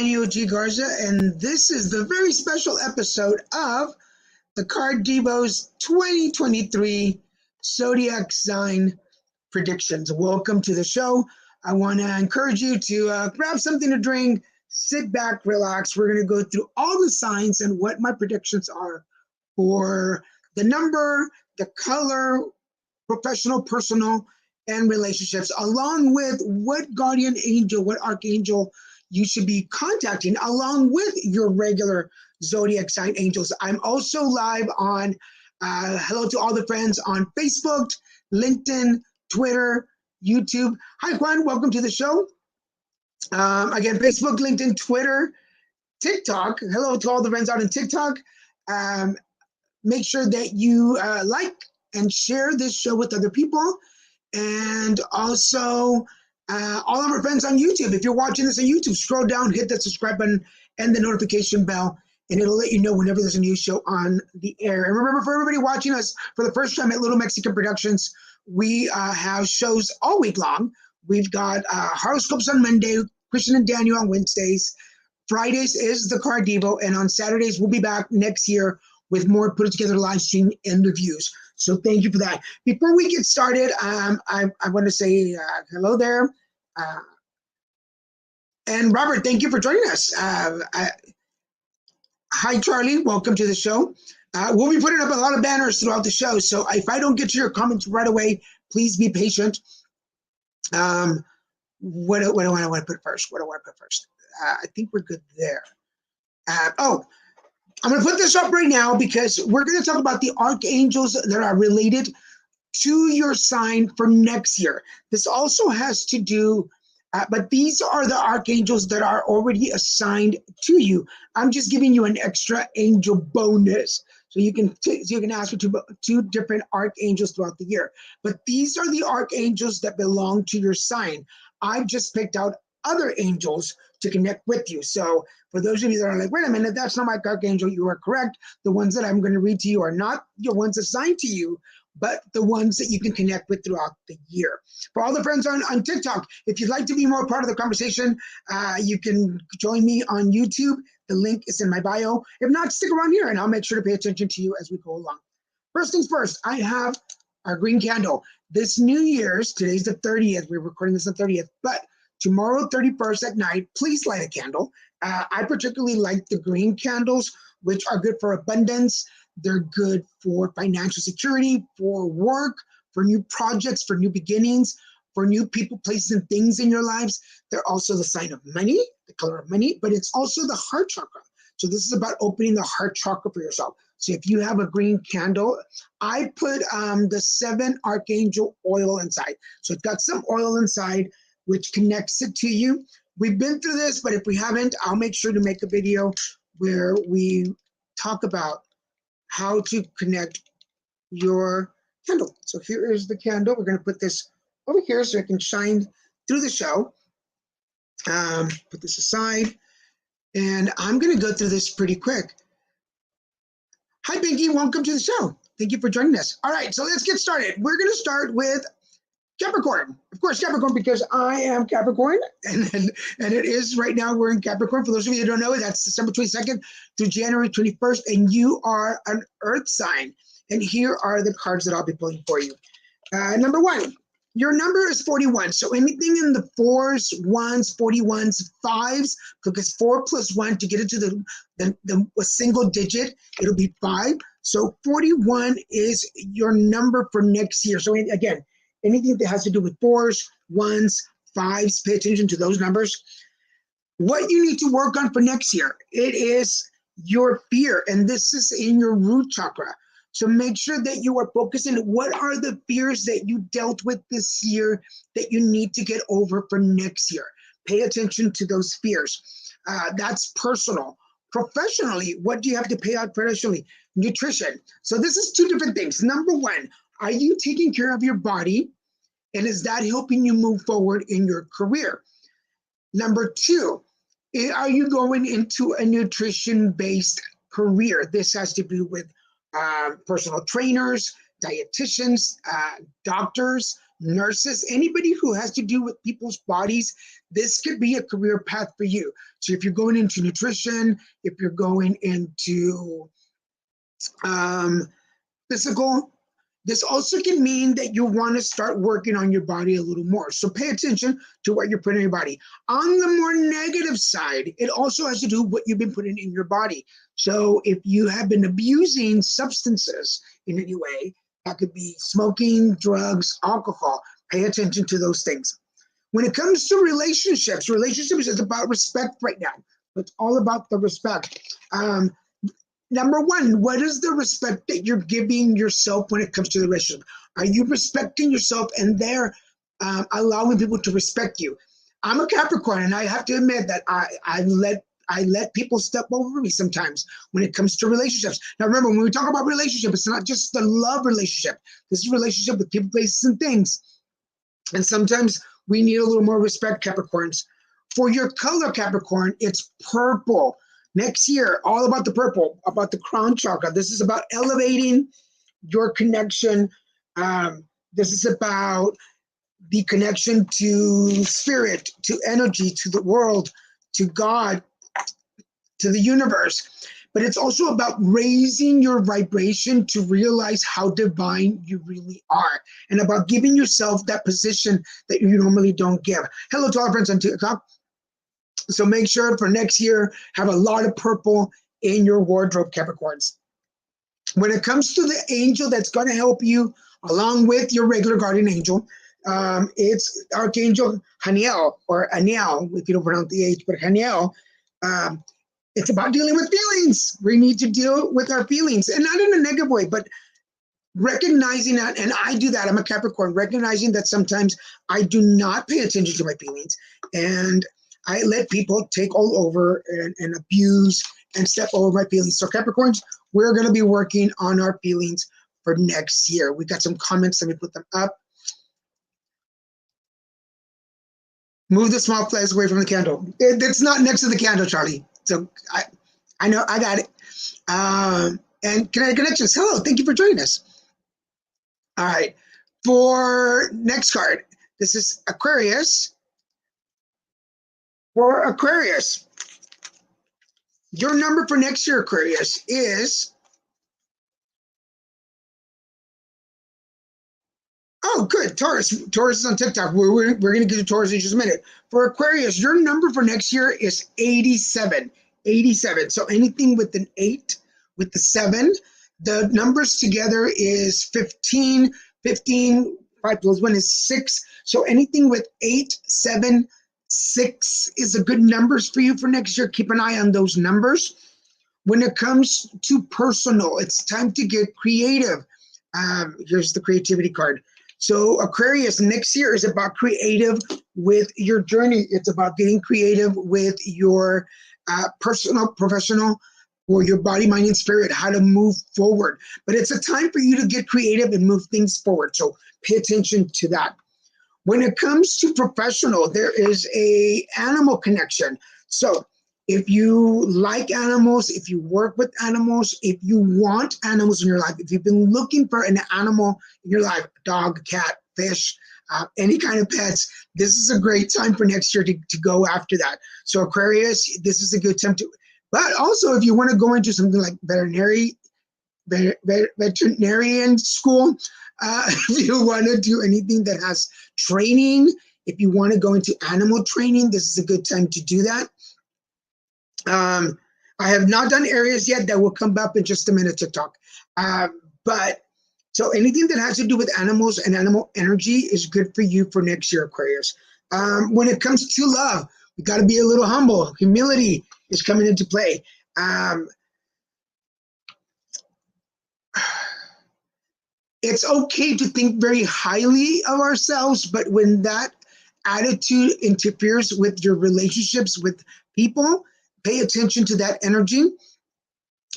Haniel G. Garza, and this is the very special episode of the Card Divo's 2023 Zodiac Sign Predictions. Welcome to the show. I want to encourage you to grab something to drink, sit back, relax. We're going to go through all the signs and what my predictions are for the number, the color, professional, personal, and relationships, along with what guardian angel, what archangel you should be contacting, along with your regular zodiac sign angels. I'm also live on, hello to all the friends on Facebook, LinkedIn, Twitter, YouTube. Hi, Juan, welcome to the show. Again, Facebook, LinkedIn, Twitter, TikTok. Hello to all the friends out on TikTok. Make sure that you like and share this show with other people. And also, all of our friends on YouTube. If you're watching this on YouTube, scroll down, hit that subscribe button and the notification bell, and it'll let you know whenever there's a new show on the air. And remember, for everybody watching us for the first time at Little Mexican Productions, we have shows all week long. We've got horoscopes on Monday, Christian and Daniel on Wednesdays. Fridays is the Card Divo, and on Saturdays we'll be back next year with more put together live stream interviews. So thank you for that. Before we get started, I want to say hello there. And Robert, thank you for joining us. Hi, Charlie. Welcome to the show. We'll be putting up a lot of banners throughout the show. So if I don't get to your comments right away, please be patient. What do I want to put first? What do I want to put first? I think we're good there. I'm going to put this up right now because we're going to talk about the archangels that are related to your sign for next year. This also has to do, but these are the archangels that are already assigned to you. I'm just giving you an extra angel bonus. So you can ask for two different archangels throughout the year. But these are the archangels that belong to your sign. I've just picked out other angels to connect with you. So for those of you that are like, wait a minute, that's not my archangel, you are correct. The ones that I'm going to read to you are not your ones assigned to you, but the ones that you can connect with throughout the year. For all the friends on TikTok, if you'd like to be more part of the conversation, you can join me on YouTube. The link is in my bio. If not, stick around here and I'll make sure to pay attention to you as we go along. First things first, I have our green candle. This New Year's, today's the 30th, we're recording this on the 30th, but tomorrow, 31st at night, please light a candle. I particularly like the green candles, which are good for abundance. They're good for financial security, for work, for new projects, for new beginnings, for new people, places, and things in your lives. They're also the sign of money, the color of money, but it's also the heart chakra. So this is about opening the heart chakra for yourself. So if you have a green candle, I put the 7 archangel oil inside. So it's got some oil inside, which connects it to you. We've been through this, but if we haven't, I'll make sure to make a video where we talk about how to connect your candle. So here is the candle. We're going to put this over here so it can shine through the show. Put this aside, and I'm going to go through this pretty quick. Hi, Pinky. Welcome to the show. Thank you for joining us. All right, so let's get started. We're going to start with Capricorn. Of course, Capricorn, because I am Capricorn, and it is right now we're in Capricorn. For those of you who don't know it, that's December 22nd through January 21st, and you are an earth sign. And here are the cards that I'll be pulling for you. Number 1, your number is 41. So anything in the 4s, 1s, 41s, 5s, because 4 plus 1 to get it to a single digit, it'll be 5. So 41 is your number for next year. So again, anything that has to do with 4s, 1s, 5s, pay attention to those numbers. What you need to work on for next year, it is your fear, and this is in your root chakra. So make sure that you are focusing on what are the fears that you dealt with this year that you need to get over for next year. Pay attention to those fears. That's personal. Professionally, what do you have to pay out professionally? Nutrition. So this is 2 different things. Number 1, are you taking care of your body? And is that helping you move forward in your career? Number 2, are you going into a nutrition-based career? This has to do with personal trainers, dietitians, doctors, nurses, anybody who has to do with people's bodies, this could be a career path for you. So if you're going into nutrition, if you're going into physical, this also can mean that you want to start working on your body a little more. So pay attention to what you're putting in your body. On the more negative side, it also has to do with what you've been putting in your body. So if you have been abusing substances in any way, that could be smoking, drugs, alcohol, pay attention to those things. When it comes to relationships is about respect right now. It's all about the respect. Number one, what is the respect that you're giving yourself when it comes to the relationship? Are you respecting yourself and they're allowing people to respect you? I'm a Capricorn, and I have to admit that I let people step over me sometimes when it comes to relationships. Now, remember, when we talk about relationship, it's not just the love relationship. This is a relationship with people, places, and things. And sometimes we need a little more respect, Capricorns. For your color, Capricorn, it's purple. Next year, all about the purple, about the crown chakra. This is about elevating your connection. This is about the connection to spirit, to energy, to the world, to God, to the universe. But it's also about raising your vibration to realize how divine you really are, and about giving yourself that position that you normally don't give. Hello to our friends on TikTok. So make sure for next year, have a lot of purple in your wardrobe, Capricorns. When it comes to the angel that's going to help you, along with your regular guardian angel, it's Archangel Haniel, or Haniel, if you don't pronounce the H, but Haniel. It's about dealing with feelings. We need to deal with our feelings, and not in a negative way, but recognizing that, and I do that, I'm a Capricorn, recognizing that sometimes I do not pay attention to my feelings, and I let people take all over and abuse and step over my feelings. So Capricorns, we're going to be working on our feelings for next year. We got some comments. Let me put them up. Move the small flags away from the candle. It's not next to the candle, Charlie. So I know, I got it. And Kinetic Connections, hello, thank you for joining us. All right, for next card, this is Aquarius. For Aquarius, your number for next year, Aquarius, is, oh, good, Taurus. Taurus is on TikTok. We're going to get to Taurus in just a minute. For Aquarius, your number for next year is 87. 87. So anything with an 8, with the 7, the numbers together is 15. 15, 5 plus 1 is 6. So anything with 8, 7, 6 is a good numbers for you for next year. Keep an eye on those numbers. When it comes to personal, it's time to get creative. Here's the creativity card. So Aquarius, next year is about creative with your journey. It's about getting creative with your personal, professional, or your body, mind, and spirit, how to move forward. But it's a time for you to get creative and move things forward. So pay attention to that. When it comes to professional, there is a animal connection. So if you like animals, if you work with animals, if you want animals in your life, if you've been looking for an animal in your life, dog, cat, fish, any kind of pets, this is a great time for next year to go after that. So Aquarius, this is a good time to, but also if you want to go into something like veterinarian school, if you want to do anything that has training, if you want to go into animal training, this is a good time to do that. I have not done Aries yet. That will come up in just a minute to talk. But so anything that has to do with animals and animal energy is good for you for next year, Aquarius. When it comes to love, we got to be a little humble. Humility is coming into play. It's okay to think very highly of ourselves, but when that attitude interferes with your relationships with people, pay attention to that energy.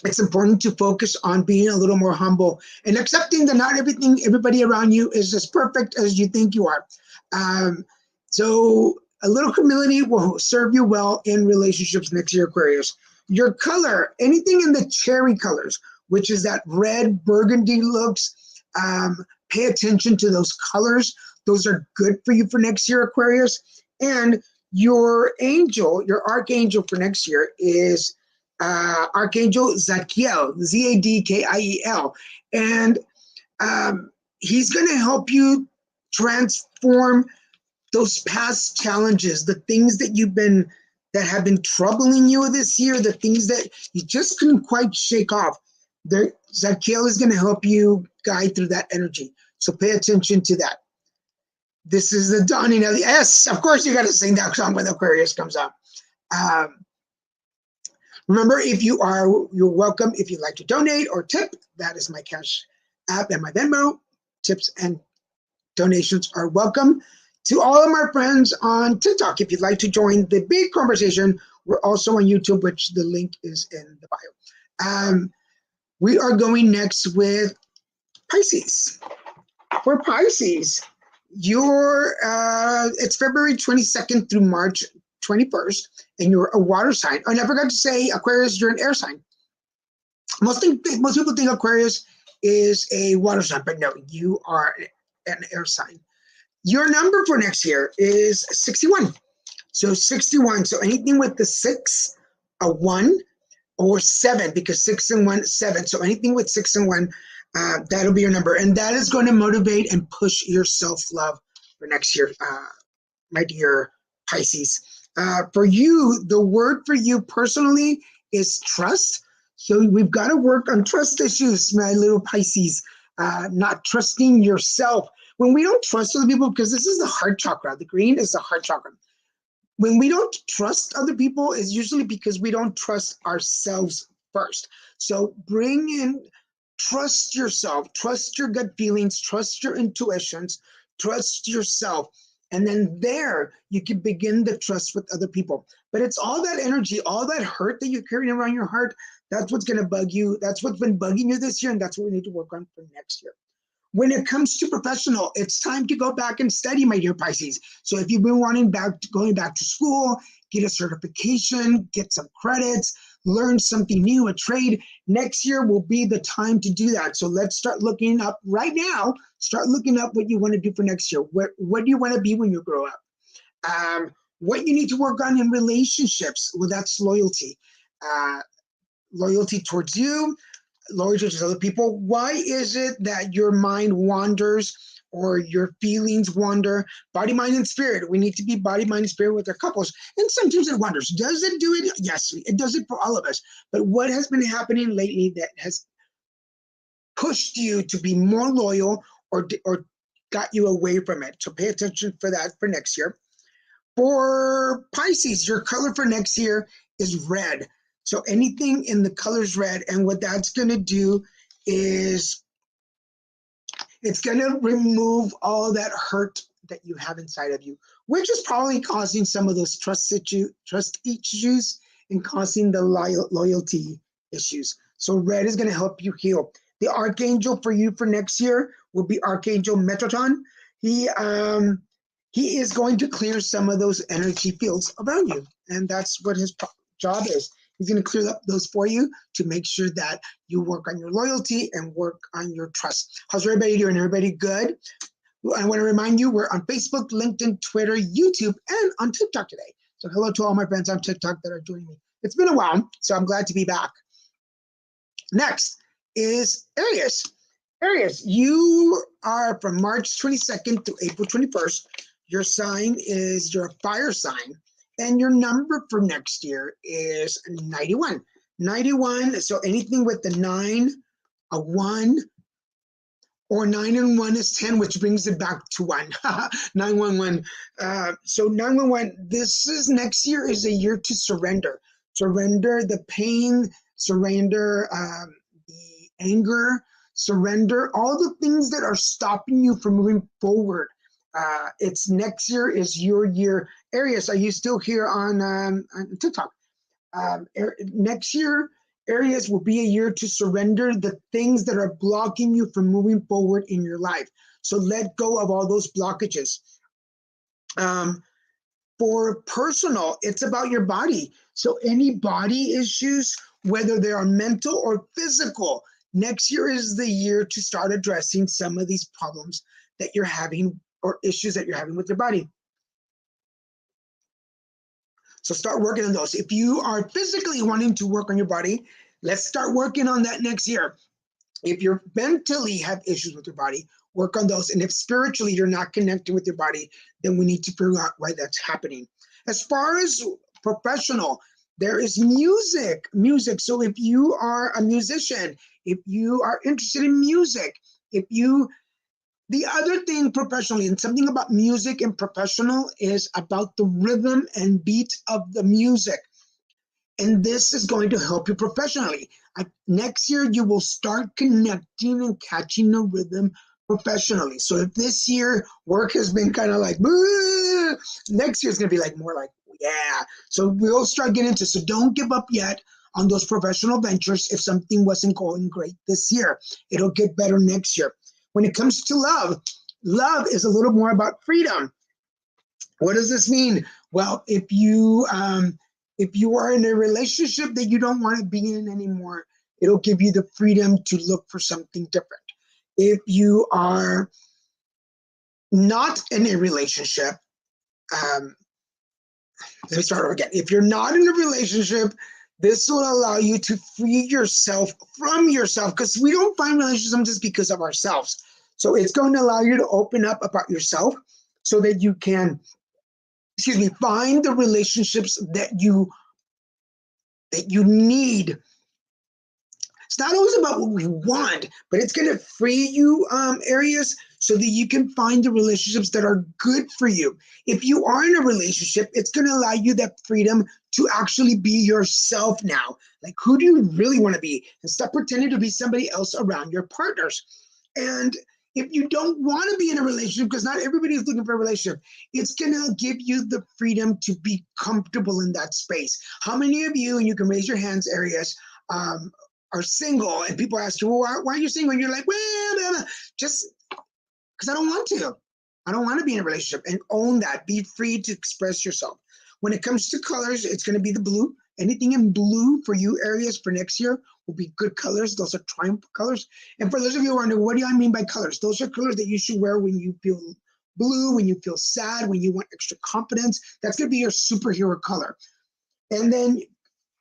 It's important to focus on being a little more humble and accepting that not everybody around you is as perfect as you think you are. So a little humility will serve you well in relationships next year, Aquarius. Your color, anything in the cherry colors, which is that red burgundy looks, pay attention to those colors. Those are good for you for next year, Aquarius. And your angel, your archangel for next year is Archangel Zadkiel, Zadkiel. And he's going to help you transform those past challenges, the things that have been troubling you this year, the things that you just couldn't quite shake off. Zadkiel is going to help you guide through that energy. So pay attention to that. This is the dawning of the, yes, of course you got to sing that song when Aquarius comes up. Remember, you're welcome if you'd like to donate or tip. That is my Cash App and my Venmo. Tips and donations are welcome. To all of my friends on TikTok, if you'd like to join the big conversation, we're also on YouTube, which the link is in the bio. We are going next with Pisces. For Pisces, it's February 22nd through March 21st, and you're a water sign. And I forgot to say, Aquarius, you're an air sign. Most people think Aquarius is a water sign, but no, you are an air sign. Your number for next year is 61. So 61. So anything with the 6, a 1, or 7, because 6 and 1, 7. So anything with 6 and 1, that'll be your number. And that is going to motivate and push your self-love for next year, my dear Pisces. For you, the word for you personally is trust. So we've got to work on trust issues, my little Pisces, not trusting yourself. When we don't trust other people, because this is the heart chakra, the green is the heart chakra. When we don't trust other people, it's usually because we don't trust ourselves first. So bring in, trust yourself, trust your gut feelings, trust your intuitions, trust yourself. And then there you can begin the trust with other people. But it's all that energy, all that hurt that you're carrying around your heart, that's what's going to bug you. That's what's been bugging you this year, and that's what we need to work on for next year. When it comes to professional, it's time to go back and study, my dear Pisces. So if you've been going back to school, get a certification, get some credits, learn something new, a trade, next year will be the time to do that. So let's start looking up right now. Start looking up what you want to do for next year. What do you want to be when you grow up? What you need to work on in relationships. Well, that's loyalty. Loyalty towards you, loyalty to other people. Why is it that your mind wanders or your feelings wander? Body, mind, and spirit. We need to be body, mind, and spirit with our couples. And sometimes it wanders. Does it do it? Yes, it does it for all of us. But what has been happening lately that has pushed you to be more loyal or got you away from it? So pay attention for that for next year. For Pisces, your color for next year is red. So anything in the colors red, and what that's going to do is it's going to remove all that hurt that you have inside of you, which is probably causing some of those trust issues and causing the loyalty issues. So red is going to help you heal. The archangel for you for next year will be Archangel Metatron. He is going to clear some of those energy fields around you, and that's what his job is. He's going to clear up those for you to make sure that you work on your loyalty and work on your trust. How's everybody doing? Everybody good? I want to remind you, we're on Facebook, LinkedIn, Twitter, YouTube, and on TikTok today. So hello to all my friends on TikTok that are joining me. It's been a while, so I'm glad to be back. Next is Aries. Aries, you are from March 22nd to April 21st. Your sign is, you're a fire sign. And your number for next year is 91. 91, so anything with the 9, a 1, or 9 and 1 is 10, which brings it back to 1. 911. So 911, next year is a year to surrender. Surrender the pain, surrender the anger, surrender all the things that are stopping you from moving forward. It's next year is your year. Aries, are you still here on TikTok? Next year, Aries will be a year to surrender the things that are blocking you from moving forward in your life. So let go of all those blockages. For personal, it's about your body. So any body issues, whether they are mental or physical, next year is the year to start addressing some of these problems that you're having or issues that you're having with your body. So start working on those. If you are physically wanting to work on your body, let's start working on that next year. If you mentally have issues with your body, work on those. And if spiritually you're not connecting with your body, then we need to figure out why that's happening. As far as professional, there is music. So if you are a musician, if you are interested in music, the other thing professionally, and something about music and professional, is about the rhythm and beat of the music. And this is going to help you professionally. Next year, you will start connecting and catching the rhythm professionally. So if this year work has been kind of like, next year is going to be like more like, yeah. So we'll start getting into, so don't give up yet on those professional ventures if something wasn't going great this year. It'll get better next year. When it comes to love, love is a little more about freedom. What does this mean? Well, if you are in a relationship that you don't want to be in anymore, it'll give you the freedom to look for something different. If you are not in a relationship, let me start over again. If you're not in a relationship, this will allow you to free yourself from yourself, because we don't find relationships just because of ourselves. So it's going to allow you to open up about yourself so that you can, find the relationships that you need. It's not always about what we want, but it's going to free you areas so that you can find the relationships that are good for you. If you are in a relationship, it's going to allow you that freedom to actually be yourself now. Like, who do you really want to be? And stop pretending to be somebody else around your partners. And if you don't want to be in a relationship, because not everybody is looking for a relationship, it's going to give you the freedom to be comfortable in that space. How many of you, and you can raise your hands, Aries, are single, and people ask you, well, why are you single? And you're like, well, just because I don't want to. I don't want to be in a relationship, and own that. Be free to express yourself. When it comes to colors, it's going to be the blue. Anything in blue for you, Aries, for next year will be good colors. Those are triumph colors. And for those of you who are wondering, what do I mean by colors? Those are colors that you should wear when you feel blue, when you feel sad, when you want extra confidence. That's going to be your superhero color. And then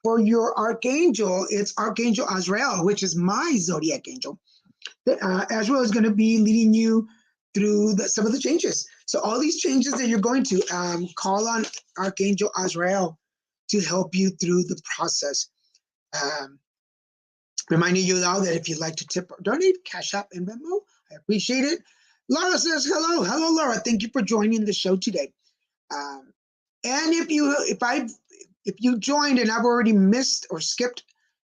for your Archangel, it's Archangel Azrael, which is my Zodiac angel. Azrael is going to be leading you through some of the changes. So all these changes that you're going to call on Archangel Azrael to help you through the process. Reminding you now that if you'd like to tip or donate, Cash App and Venmo, I appreciate it. Laura says hello. Hello, Laura. Thank you for joining the show today. And if you joined and I've already missed or skipped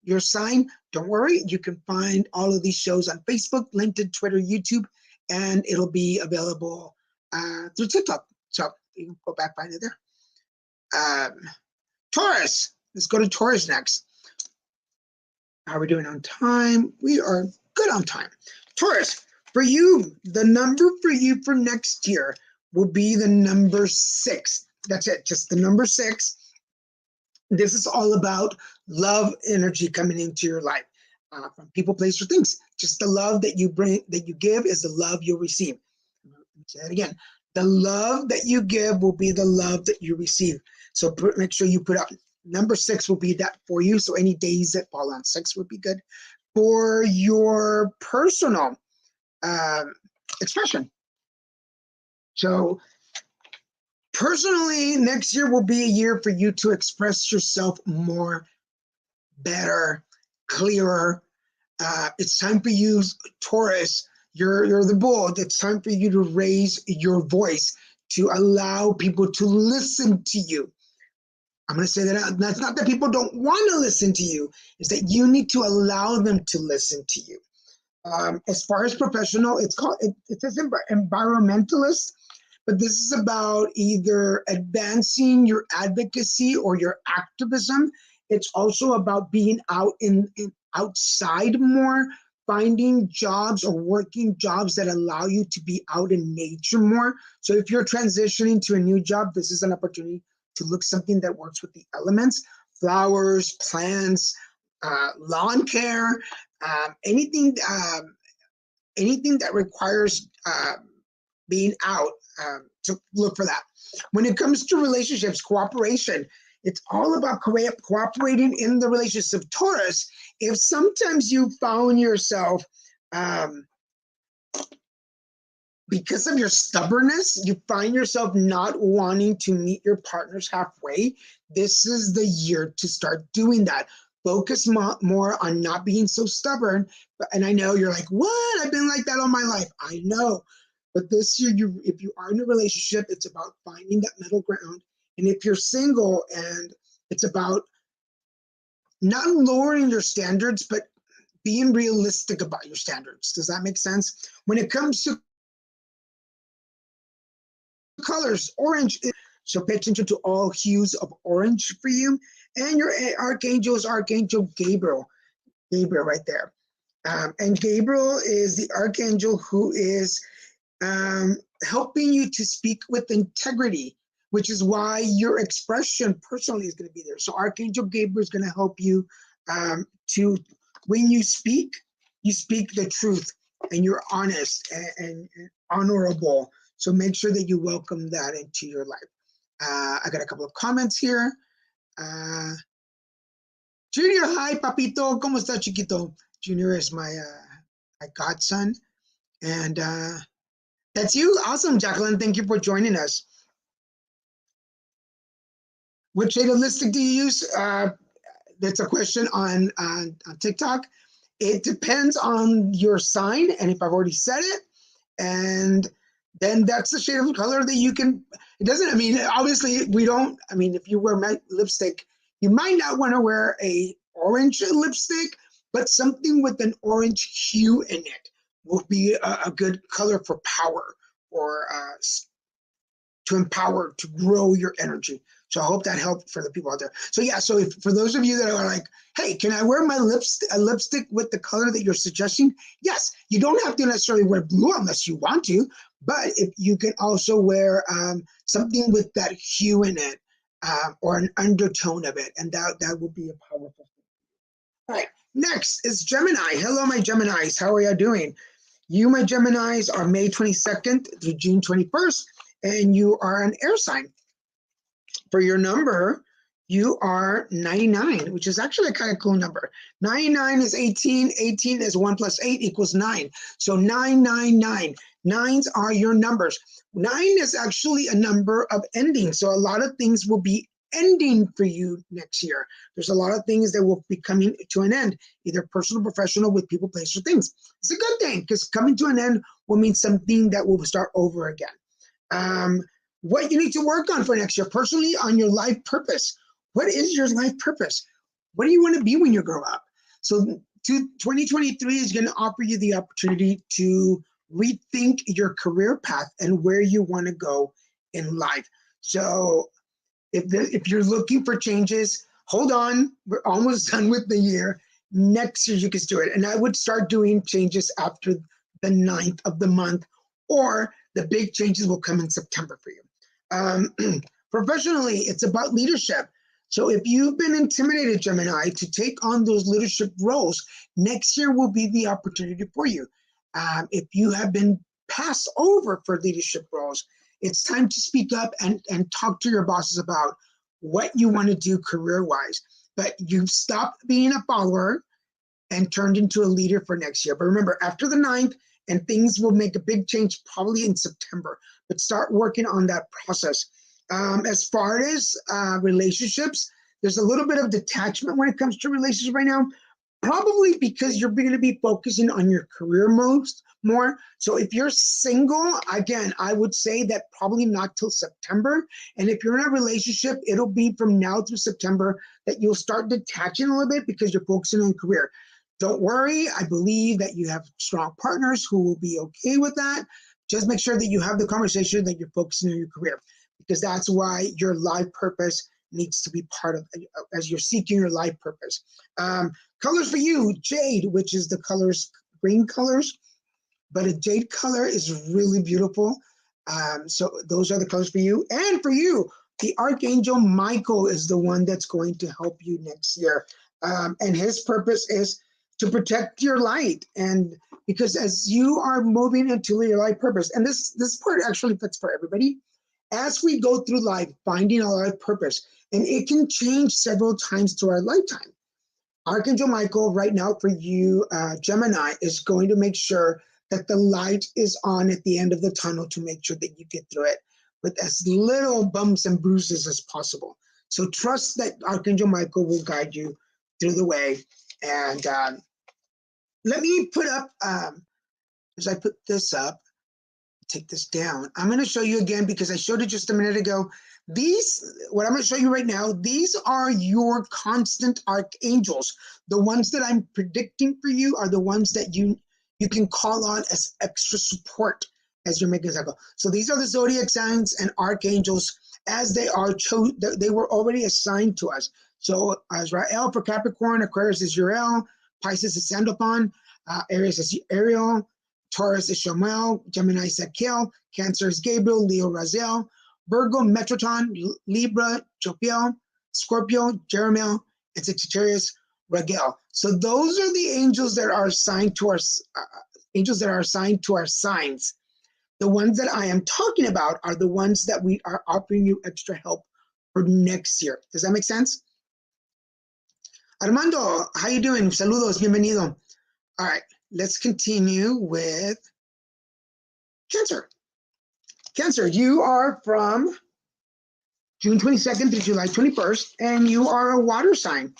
your sign, don't worry. You can find all of these shows on Facebook, LinkedIn, Twitter, YouTube, and it'll be available through TikTok. So you can go back, find it there. Taurus. Let's go to Taurus next. How are we doing on time? We are good on time. Taurus, for you, the number for you for next year will be the number 6. That's it, just the number 6. This is all about love energy coming into your life from people, place, or things. Just the love that you bring, that you give, is the love you'll receive. Let me say that again. The love that you give will be the love that you receive. So make sure you put out number 6 will be that for you. So any days that fall on 6 would be good for your personal expression. So personally, next year will be a year for you to express yourself more, better, clearer. It's time for you, Taurus. You're the bull. It's time for you to raise your voice, to allow people to listen to you. I'm going to say that out. That's not that people don't want to listen to you. It's that you need to allow them to listen to you. As far as professional, it says environmentalist, but this is about either advancing your advocacy or your activism. It's also about being out outside more, finding jobs or working jobs that allow you to be out in nature more. So if you're transitioning to a new job, this is an opportunity to look something that works with the elements, flowers, plants, lawn care, anything that requires being out. So look for that. When it comes to relationships, cooperation, it's all about cooperating in the relationship. Taurus, if sometimes you found yourself, because of your stubbornness, you find yourself not wanting to meet your partners halfway, this is the year to start doing that. Focus more on not being so stubborn. And I know you're like, what? I've been like that all my life. I know. But this year, if you are in a relationship, it's about finding that middle ground. And if you're single, and it's about not lowering your standards, but being realistic about your standards. Does that make sense? When it comes to colors, orange, so pay attention to all hues of orange for you. And your archangel is Archangel Gabriel right there. And Gabriel is the archangel who is helping you to speak with integrity, which is why your expression personally is going to be there. So Archangel Gabriel is going to help you to, when you speak the truth, and you're honest and honorable. So make sure that you welcome that into your life. I got a couple of comments here. Junior, hi, papito. ¿Cómo está, chiquito? Junior is my godson. And that's you. Awesome, Jacqueline. Thank you for joining us. Which shade of lipstick do you use? That's a question on TikTok. It depends on your sign, and if I've already said it, and then that's the shade of color that you can. It doesn't. I mean, obviously, we don't. I mean, if you wear lipstick, you might not want to wear a orange lipstick, but something with an orange hue in it will be a good color for power, or to empower, to grow your energy. So I hope that helped for the people out there. So yeah, so for those of you that are like, hey, can I wear my lipstick with the color that you're suggesting? Yes, you don't have to necessarily wear blue unless you want to, but if you can also wear something with that hue in it, or an undertone of it, and that will be a powerful thing. All right, next is Gemini. Hello, my Geminis. How are you doing? You, my Geminis, are May 22nd through June 21st, and you are an air sign. For your number, you are 99, which is actually a kind of cool number. 99 is 18. 18 is 1 plus 8 equals 9. So 999. Nines are your numbers. 9 is actually a number of ending. So a lot of things will be ending for you next year. There's a lot of things that will be coming to an end, either personal, professional, with people, place, or things. It's a good thing, because coming to an end will mean something that will start over again. What you need to work on for next year, personally, on your life purpose. What is your life purpose? What do you want to be when you grow up? So 2023 is going to offer you the opportunity to rethink your career path and where you want to go in life. So if you're looking for changes, hold on. We're almost done with the year. Next year, you can do it. And I would start doing changes after the 9th of the month, or the big changes will come in September for you. Professionally, it's about leadership. So if you've been intimidated, Gemini, to take on those leadership roles, next year will be the opportunity for you. If you have been passed over for leadership roles, it's time to speak up and talk to your bosses about what you want to do career-wise. But you've stopped being a follower and turned into a leader for next year. But remember, after the 9th, and things will make a big change probably in September, but start working on that process. As far as relationships, there's a little bit of detachment when it comes to relationships right now, probably because you're going to be focusing on your career more. So if you're single, again, I would say that probably not till September. And if you're in a relationship, it'll be from now through September that you'll start detaching a little bit, because you're focusing on career. Don't worry, I believe that you have strong partners who will be okay with that. Just make sure that you have the conversation that you're focusing on your career, because that's why your life purpose needs to be part of, as you're seeking your life purpose. Colors for you, Jade, which is the colors, green colors, but a jade color is really beautiful. So those are the colors for you. And for you, the Archangel Michael is the one that's going to help you next year. And his purpose is to protect your light. And because as you are moving into your life purpose, and this part actually fits for everybody, as we go through life, finding our life purpose, and it can change several times to our lifetime. Archangel Michael, right now for you, Gemini, is going to make sure that the light is on at the end of the tunnel to make sure that you get through it with as little bumps and bruises as possible. So trust that Archangel Michael will guide you through the way. And let me put up, as I put this up, take this down. I'm going to show you again because I showed it just a minute ago. What I'm going to show you right now, these are your constant archangels. The ones that I'm predicting for you are the ones that you can call on as extra support as you're making a cycle. So these are the zodiac signs and archangels as they are chosen. They were already assigned to us. So Azrael for Capricorn, Aquarius is Uriel, Pisces is Sandalphon, Aries is Ariel, Taurus is Chamuel, Gemini is Zadkiel, Cancer is Gabriel, Leo Raphael, Virgo Metatron, Libra Chamuel, Scorpio Gabriel, and Sagittarius Raphael. So those are the angels that are assigned to our signs. The ones that I am talking about are the ones that we are offering you extra help for next year. Does that make sense? Armando, how you doing? Saludos, bienvenido. All right, let's continue with Cancer. Cancer, you are from June 22nd to July 21st, and you are a water sign.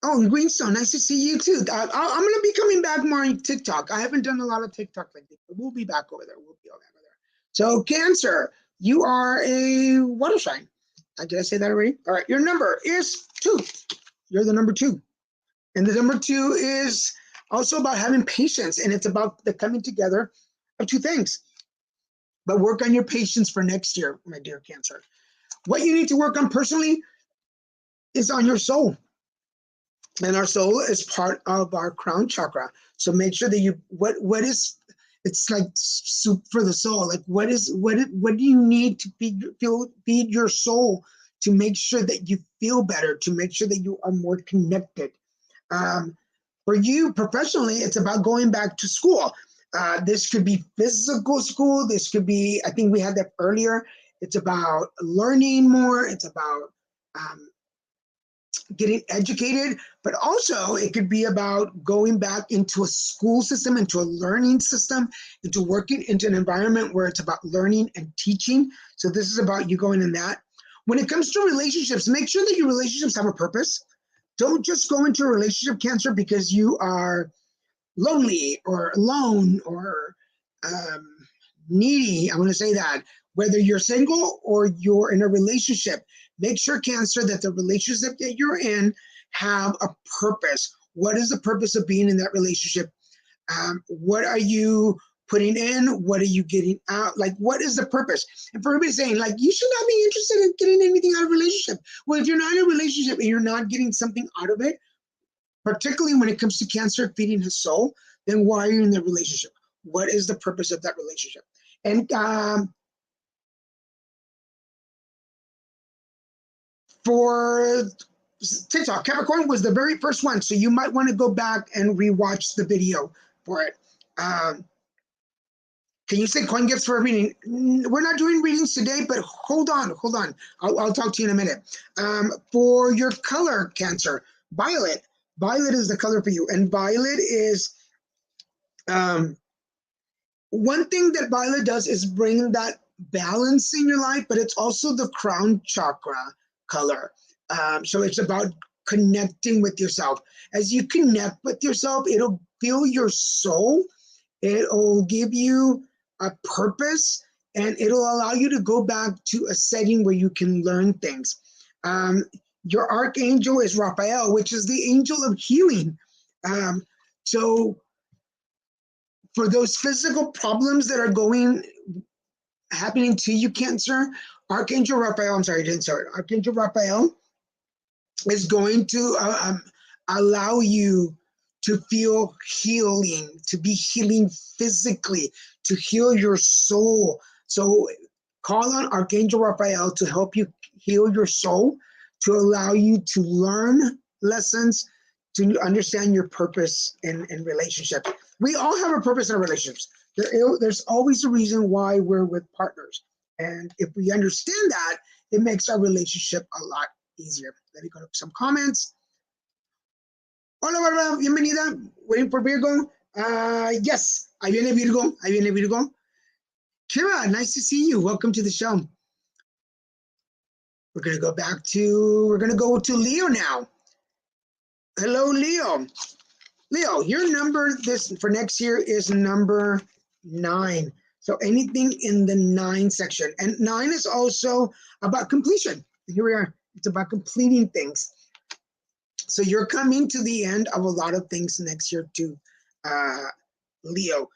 Oh, Greenstone, nice to see you too. I'm going to be coming back more on TikTok. I haven't done a lot of TikTok lately, but we'll be back over there. We'll be back over there. So Cancer, you are a water sign. Did I say that already? All right, your number is 2. You're the number 2. And the number 2 is also about having patience, and it's about the coming together of 2 things. But work on your patience for next year, my dear Cancer. What you need to work on personally is on your soul. And our soul is part of our crown chakra. So make sure that it's like soup for the soul. Like what do you need to feed your soul to make sure that you feel better, to make sure that you are more connected? For you professionally, it's about going back to school. This could be physical school. This could be, I think we had that earlier. It's about learning more. It's about getting educated, but also it could be about going back into a school system, into a learning system, into working into an environment where it's about learning and teaching. So this is about you going in that. When it comes to relationships, make sure that your relationships have a purpose. Don't just go into a relationship, Cancer, because you are lonely or alone or needy. I want to say that. Whether you're single or you're in a relationship, make sure, Cancer, that the relationship that you're in have a purpose. What is the purpose of being in that relationship? What are you putting in? What are you getting out? Like, what is the purpose? And for everybody saying, like, you should not be interested in getting anything out of a relationship. Well, if you're not in a relationship and you're not getting something out of it, particularly when it comes to Cancer feeding his soul, then why are you in the relationship? What is the purpose of that relationship? And for TikTok, Capricorn was the very first one, so you might want to go back and rewatch the video for it. Can you say coin gifts for a reading? We're not doing readings today, but hold on. I'll talk to you in a minute. For your color, Cancer, violet. Violet is the color for you, and violet is one thing that violet does is bring that balance in your life, but it's also the crown chakra color. So it's about connecting with yourself. As you connect with yourself, it'll fill your soul. It'll give you a purpose, and it'll allow you to go back to a setting where you can learn things. Your archangel is Raphael, which is the angel of healing. So for those physical problems that are happening to you, Cancer, Archangel Raphael, Archangel Raphael is going to allow you to feel healing, to be healing physically, to heal your soul. So call on Archangel Raphael to help you heal your soul, to allow you to learn lessons to understand your purpose in relationship. We all have a purpose in our relationships. There's always a reason why we're with partners. And if we understand that, it makes our relationship a lot easier. Let me go to some comments. Hola, Barbara, bienvenida. Waiting for Virgo. Yes, ahí viene Virgo. Ahí viene Virgo. Kira, nice to see you. Welcome to the show. We're going to go to Leo now. Hello, Leo. Leo, your number for next year is number 9. So anything in the 9 section. And 9 is also about completion. Here we are. It's about completing things. So you're coming to the end of a lot of things next year too, Leo.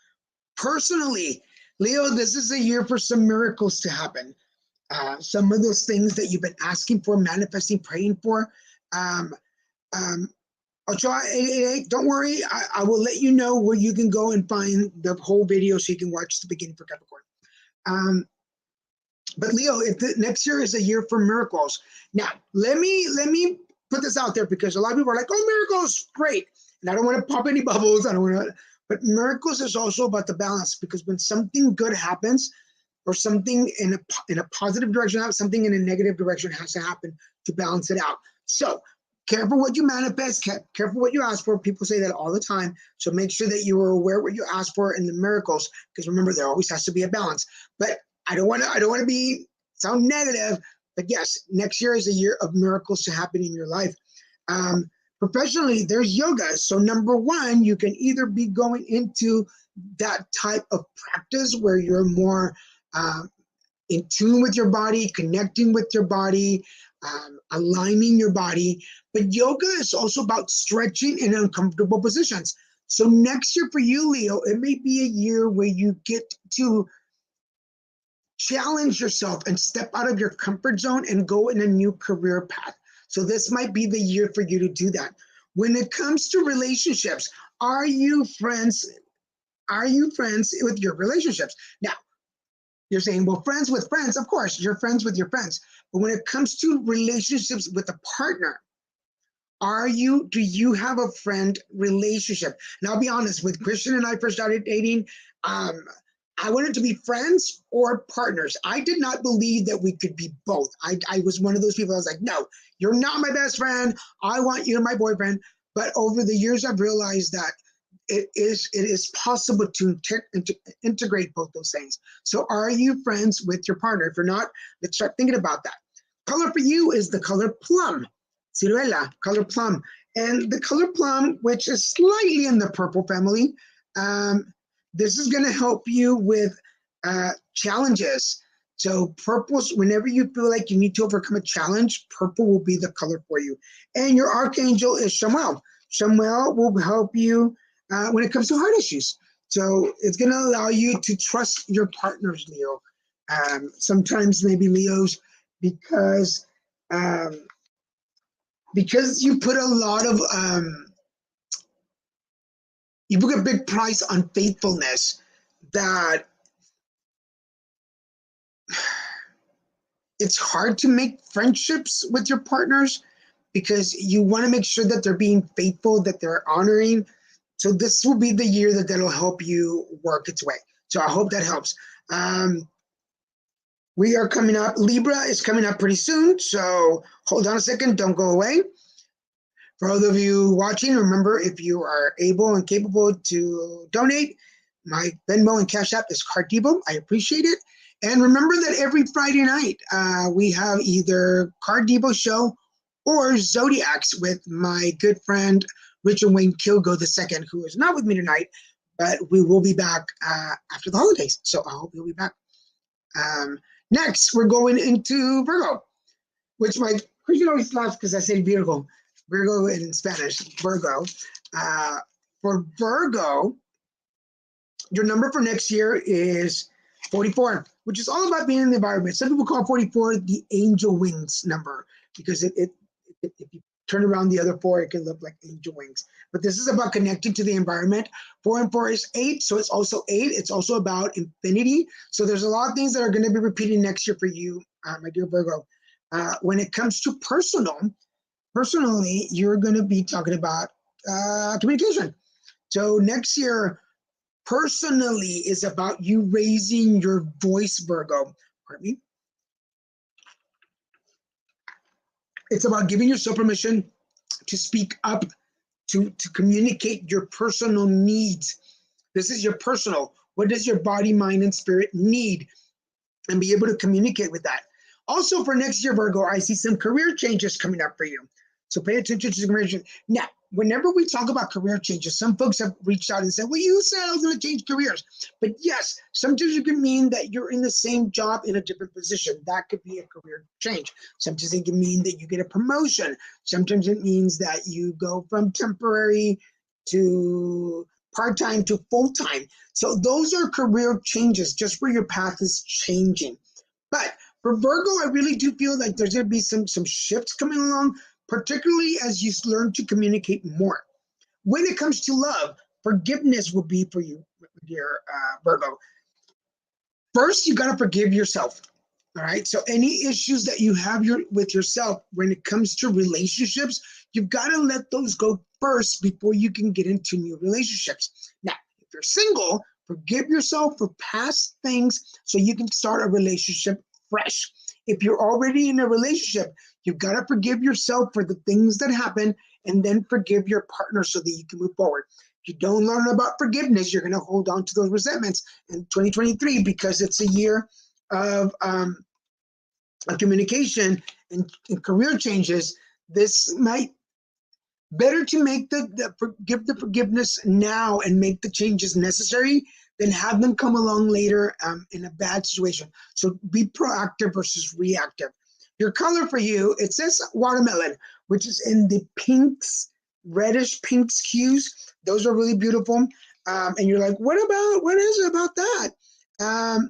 Personally, Leo, this is a year for some miracles to happen. Some of those things that you've been asking for, manifesting, praying for. Ochoa 888, don't worry. I will let you know where you can go and find the whole video so you can watch the beginning for Capricorn. But Leo, next year is a year for miracles. Now, let me put this out there because a lot of people are like, oh, miracles, great. And I don't want to pop any bubbles. But miracles is also about the balance, because when something good happens, or something in a positive direction, something in a negative direction has to happen to balance it out. So careful what you manifest, careful what you ask for. People say that all the time. So make sure that you are aware what you ask for in the miracles, because remember, there always has to be a balance. But I don't want to sound negative, but yes, next year is a year of miracles to happen in your life. Professionally, there's yoga. So number 1, you can either be going into that type of practice where you're more in tune with your body, connecting with your body, aligning your body. But yoga is also about stretching in uncomfortable positions. So next year for you, Leo, it may be a year where you get to challenge yourself and step out of your comfort zone and go in a new career path. So this might be the year for you to do that. When it comes to relationships, are you friends with your relationships? Now, you're saying, well, friends with friends, of course, you're friends with your friends. But when it comes to relationships with a partner, do you have a friend relationship? And I'll be honest, with Christian and I first started dating, I wanted to be friends or partners. I did not believe that we could be both. I was one of those people. I was like, no, you're not my best friend. I want you to my boyfriend. But over the years, I've realized that it is possible to integrate both those things. So are you friends with your partner? If you're not, let's start thinking about that. Color for you is the color plum. Ciruela, color plum. And the color plum, which is slightly in the purple family, this is going to help you with challenges. So purples, whenever you feel like you need to overcome a challenge, purple will be the color for you. And your archangel is Chamuel. Chamuel will help you when it comes to heart issues. So it's going to allow you to trust your partners, Leo. Sometimes maybe Leos, because you put a lot of you put a big price on faithfulness, that it's hard to make friendships with your partners, because you want to make sure that they're being faithful, that they're honoring. So this will be the year that'll help you work its way. So I hope that helps. We are coming up. Libra is coming up pretty soon. So hold on a second. Don't go away. For all of you watching, remember, if you are able and capable to donate, my Venmo and Cash App is Divo. I appreciate it. And remember that every Friday night, we have either Divo show or Zodiacs with my good friend, Richard Wayne Kilgo II, who is not with me tonight, but we will be back after the holidays. So I hope you'll be back. Next, we're going into Virgo, which my Christian always laughs because I say Virgo. Virgo in Spanish, Virgo. For Virgo, your number for next year is 44, which is all about being in the environment. Some people call 44 the angel wings number, because if you turn around the other 4, it can look like angel wings. But this is about connecting to the environment. 4 and 4 is 8, so it's also 8. It's also about infinity. So there's a lot of things that are going to be repeating next year for you, my dear Virgo. When it comes to personal, personally, you're going to be talking about communication. So next year, personally, is about you raising your voice, Virgo. Pardon me. It's about giving yourself permission to speak up, to communicate your personal needs. This is your personal. What does your body, mind, and spirit need? And be able to communicate with that. Also for next year, Virgo, I see some career changes coming up for you. So pay attention to the career change. Now, whenever we talk about career changes, some folks have reached out and said, well, you said I was going to change careers. But yes, sometimes it can mean that you're in the same job in a different position. That could be a career change. Sometimes it can mean that you get a promotion. Sometimes it means that you go from temporary to part-time to full-time. So those are career changes, just where your path is changing. But for Virgo, I really do feel like there's going to be some shifts coming along, particularly as you learn to communicate more. When it comes to love, forgiveness will be for you, dear Virgo. First, you got to forgive yourself. All right. So any issues that you have with yourself when it comes to relationships, you've got to let those go first before you can get into new relationships. Now, if you're single, forgive yourself for past things so you can start a relationship fresh. If you're already in a relationship, you've got to forgive yourself for the things that happen and then forgive your partner so that you can move forward. If you don't learn about forgiveness, you're going to hold on to those resentments in 2023 because it's a year of communication and career changes. This might better to make give the forgiveness now and make the changes necessary than have them come along later in a bad situation. So be proactive versus reactive. Your color for you, it says watermelon, which is in the pinks, reddish pinks hues. Those are really beautiful. And you're like, what is it about that?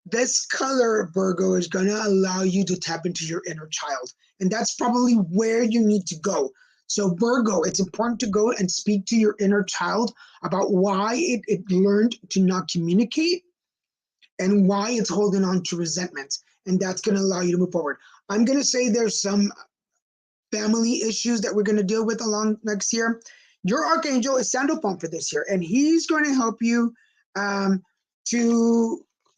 This color, Virgo, is going to allow you to tap into your inner child. And that's probably where you need to go. So Virgo, it's important to go and speak to your inner child about why it learned to not communicate and why it's holding on to resentment. And that's going to allow you to move forward. I'm going to say there's some family issues that we're going to deal with along next year. Your Archangel is Sandalphon for this year, and he's going to help you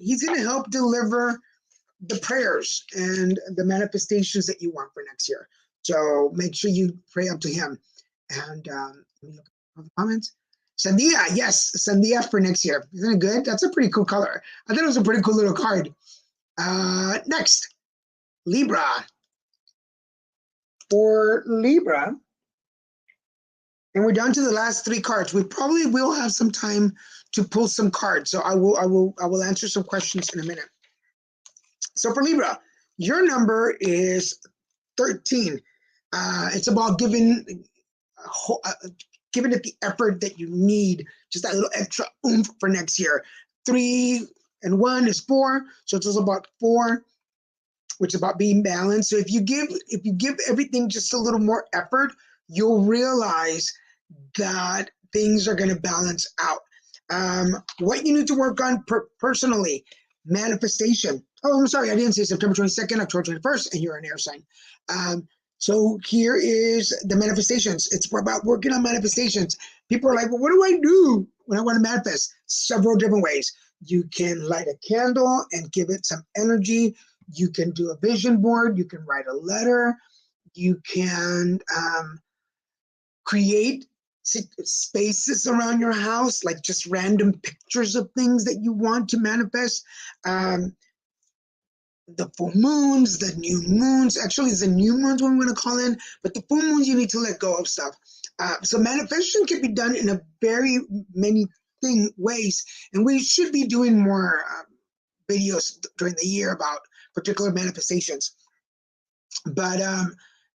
he's going to help deliver the prayers and the manifestations that you want for next year. So make sure you pray up to him. And let me look at the comments. Sandia, yes, Sandia for next year. Isn't it good? That's a pretty cool color. I thought it was a pretty cool little card. Next, Libra. For Libra, and we're down to the last three cards. We probably will have some time to pull some cards. So I will answer some questions in a minute. So for Libra, your number is 13. It's about giving it the effort that you need, just that little extra oomph for next year. 3 and 1 is 4, so it's also about 4, which is about being balanced. So if you give everything just a little more effort, you'll realize that things are going to balance out. What you need to work on personally, manifestation. Oh, I'm sorry, I didn't say September 22nd, October 21st, and you're an air sign. So here is the manifestations. It's about working on manifestations. People are like, well, what do I do when I want to manifest? Several different ways. You can light a candle and give it some energy. You can do a vision board. You can write a letter. You can create spaces around your house, like just random pictures of things that you want to manifest. The full moons, the new moons. Actually, it's the new moons when we want to call in, but the full moons, you need to let go of stuff. So manifestation can be done in a very many ways, and we should be doing more videos during the year about particular manifestations. But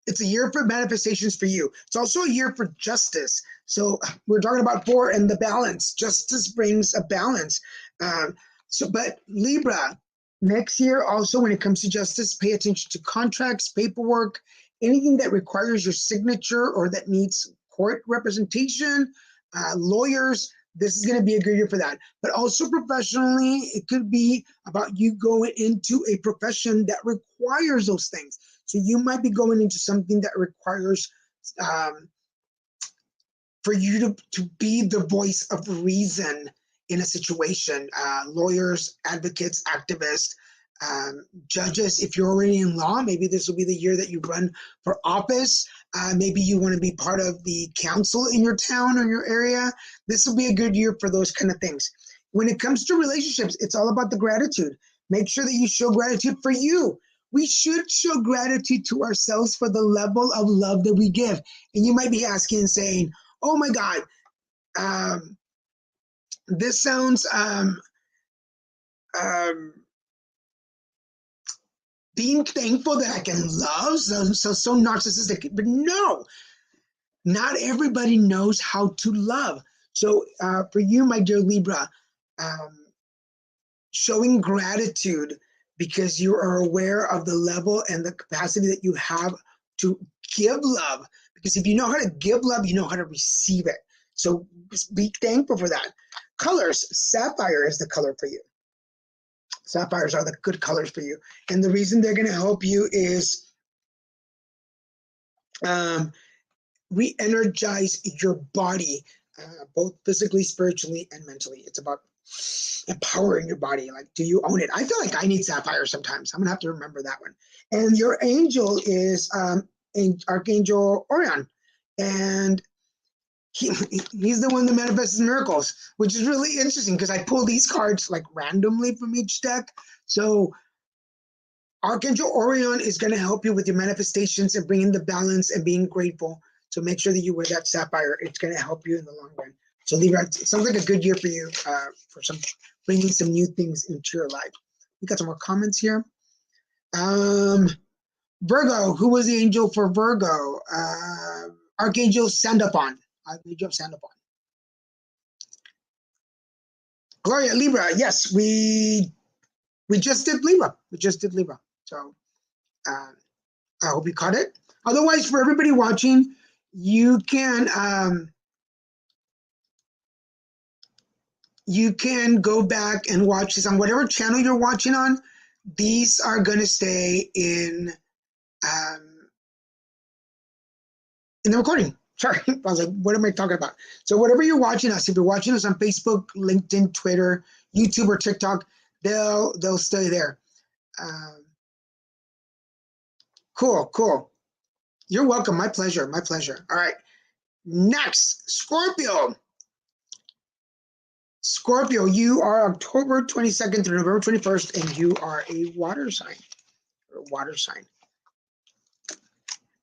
it's a year for manifestations for you. It's also a year for justice. So we're talking about 4 and the balance. Justice brings a balance. But Libra, next year also when it comes to justice, pay attention to contracts, paperwork, anything that requires your signature or that needs court representation, lawyers. This is going to be a good year for that. But also professionally, it could be about you going into a profession that requires those things. So you might be going into something that requires for you to be the voice of reason in a situation. Lawyers, advocates, activists, judges. If you're already in law, maybe this will be the year that you run for office. Maybe you want to be part of the council in your town or your area. This will be a good year for those kind of things. When it comes to relationships, it's all about the gratitude. Make sure that you show gratitude for you. We should show gratitude to ourselves for the level of love that we give. And you might be asking and saying, oh my God, this sounds being thankful that I can love, so narcissistic. But no, not everybody knows how to love. So for you, my dear Libra, showing gratitude because you are aware of the level and the capacity that you have to give love. Because if you know how to give love, you know how to receive it. So be thankful for that. Colors, sapphire is the color for you. Sapphires are the good colors for you. And the reason they're going to help you is re-energize your body, both physically, spiritually, and mentally. It's about empowering your body. Like, do you own it? I feel like I need sapphire sometimes. I'm going to have to remember that one. And your angel is Archangel Orion. And he's the one that manifests miracles, which is really interesting because I pull these cards like randomly from each deck. So Archangel Orion is going to help you with your manifestations and bringing the balance and being grateful. So make sure that you wear that sapphire. It's going to help you in the long run. So Libra, it sounds like a good year for you for bringing some new things into your life. We got some more comments here. Virgo, who was the angel for Virgo? Archangel Sandalphon. Archangel Sandalphon. Gloria, Libra. Yes, we just did Libra. So I hope you caught it. Otherwise, for everybody watching, you can go back and watch this on whatever channel you're watching on. These are going to stay in the recording. Sorry, I was like, what am I talking about? So whatever you're watching us, if you're watching us on Facebook, LinkedIn, Twitter, YouTube, or TikTok, they'll stay there. Cool. You're welcome. My pleasure. All right. Next, Scorpio. Scorpio, you are October 22nd through November 21st, and you are a water sign.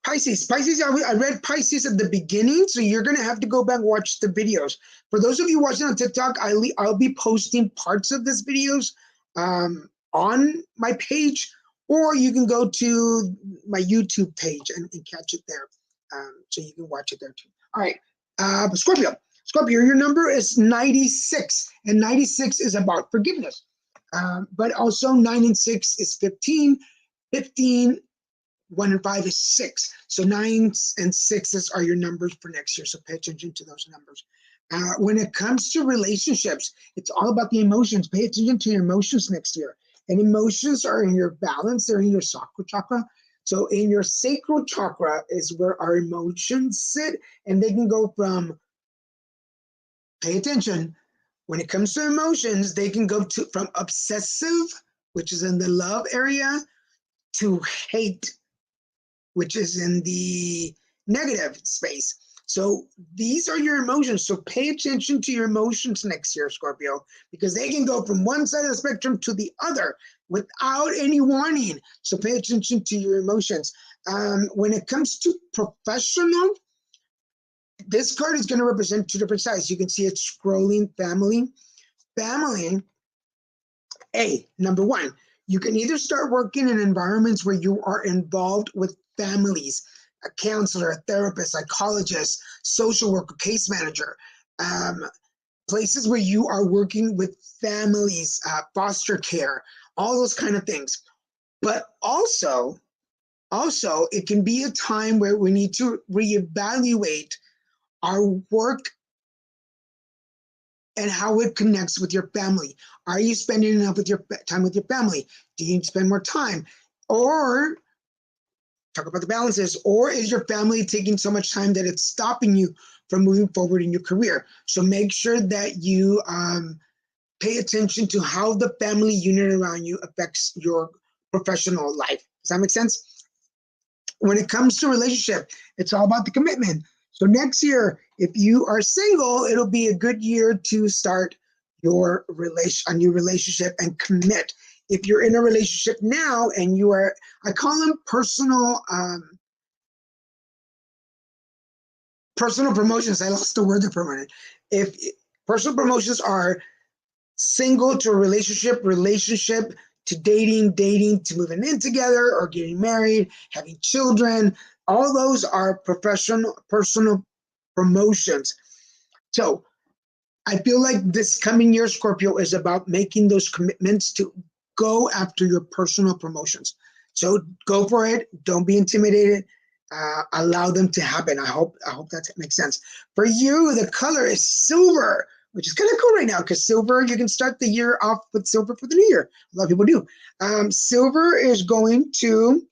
Pisces, I read Pisces at the beginning, so you're going to have to go back and watch the videos. For those of you watching on TikTok, I'll be posting parts of this videos on my page, or you can go to my YouTube page and catch it there. So you can watch it there too. All right, Scorpio, your number is 96, and 96 is about forgiveness. But also 9 and 6 is 15, 1 and 5 is 6. So 9s and 6s are your numbers for next year. So pay attention to those numbers. When it comes to relationships, it's all about the emotions. Pay attention to your emotions next year. And emotions are in your balance. They're in your sacral chakra. So in your sacral chakra is where our emotions sit. And they can go from, pay attention, when it comes to emotions, they can go from obsessive, which is in the love area, to hate, which is in the negative space. So these are your emotions. So pay attention to your emotions next year, Scorpio, because they can go from one side of the spectrum to the other without any warning. So pay attention to your emotions. When it comes to professional, this card is going to represent two different sides. You can see it scrolling family. Family, number one, you can either start working in environments where you are involved with families, a counselor, a therapist, psychologist, social worker, case manager, places where you are working with families, foster care, all those kind of things. But also it can be a time where we need to reevaluate our work and how it connects with your family. Are you spending enough time with your family? Do you need to spend more time? Or Talk about the balances. Or is your family taking so much time that it's stopping you from moving forward in your career? So make sure that you pay attention to how the family unit around you affects your professional life. Does that make sense? When it comes to relationship, it's all about the commitment. So next year, if you are single, it'll be a good year to start a new relationship and commit. If you're in a relationship now and you are, I call them personal promotions. I lost the word there for a minute. If personal promotions are single to a relationship to dating to moving in together or getting married, having children, all those are personal promotions. So I feel like this coming year, Scorpio, is about making those commitments to go after your personal promotions. So go for it. Don't be intimidated. Allow them to happen. I hope that makes sense. For you, the color is silver, which is kind of cool right now because silver, you can start the year off with silver for the new year. A lot of people do. Silver is going to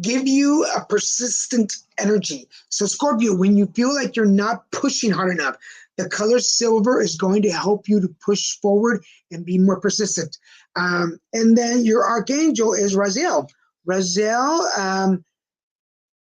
give you a persistent energy. So Scorpio, when you feel like you're not pushing hard enough, the color silver is going to help you to push forward and be more persistent. And then your archangel is Raphael. Raphael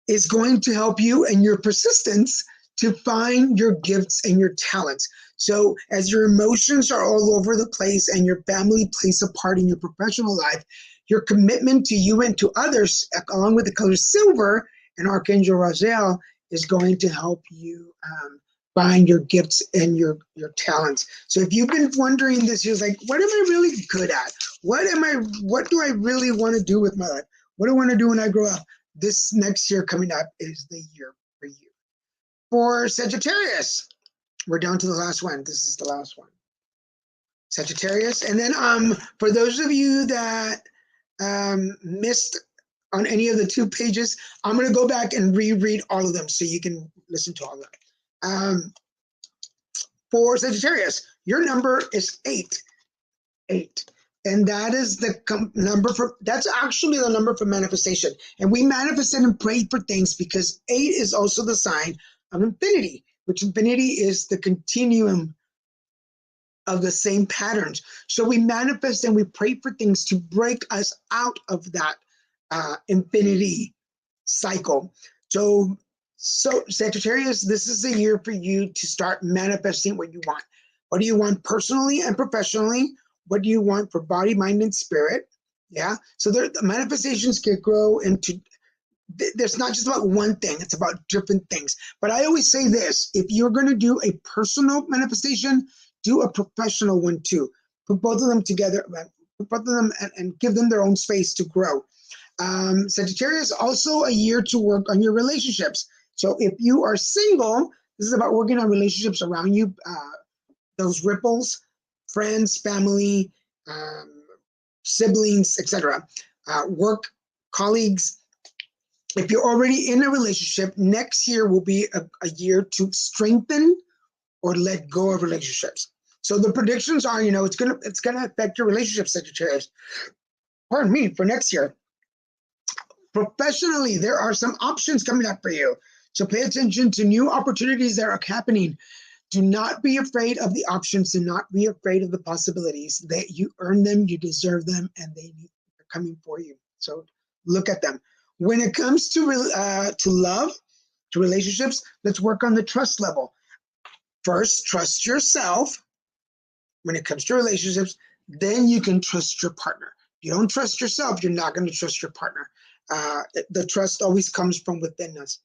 is going to help you in your persistence to find your gifts and your talents. So as your emotions are all over the place and your family plays a part in your professional life, your commitment to you and to others, along with the color silver and Archangel Raphael, is going to help you find your gifts and your talents. So if you've been wondering this year, like, what am I really good at? What do I really want to do with my life? What do I want to do when I grow up? This next year coming up is the year for you. For Sagittarius, we're down to the last one. This is the last one. Sagittarius. And then for those of you that missed on any of the 2 pages, I'm going to go back and reread all of them so you can listen to all of them. For Sagittarius, your number is 8. 8. And that is the that's actually the number for manifestation. And we manifested and prayed for things because 8 is also the sign of infinity, which infinity is the continuum of the same patterns. So we manifest and we pray for things to break us out of that infinity cycle. So Sagittarius, this is the year for you to start manifesting what you want. What do you want personally and professionally? What do you want for body, mind, and spirit? Yeah. So the manifestations can grow into, there's not just about one thing, it's about different things. But I always say this, if you're going to do a personal manifestation, do a professional one too. Put both of them together, put both of them and give them their own space to grow. Sagittarius, also a year to work on your relationships. So if you are single, this is about working on relationships around you, those ripples, friends, family, siblings, etc. Work, colleagues. If you're already in a relationship, next year will be a year to strengthen or let go of relationships. So the predictions are, it's gonna affect your relationship, Sagittarius. Pardon me, for next year. Professionally, there are some options coming up for you. So pay attention to new opportunities that are happening. Do not be afraid of the options. Do not be afraid of the possibilities. That you earn them, you deserve them, and they're coming for you. So look at them. When it comes to love, to relationships, let's work on the trust level. First, trust yourself. When it comes to relationships, then you can trust your partner. If you don't trust yourself, you're not going to trust your partner. The trust always comes from within us.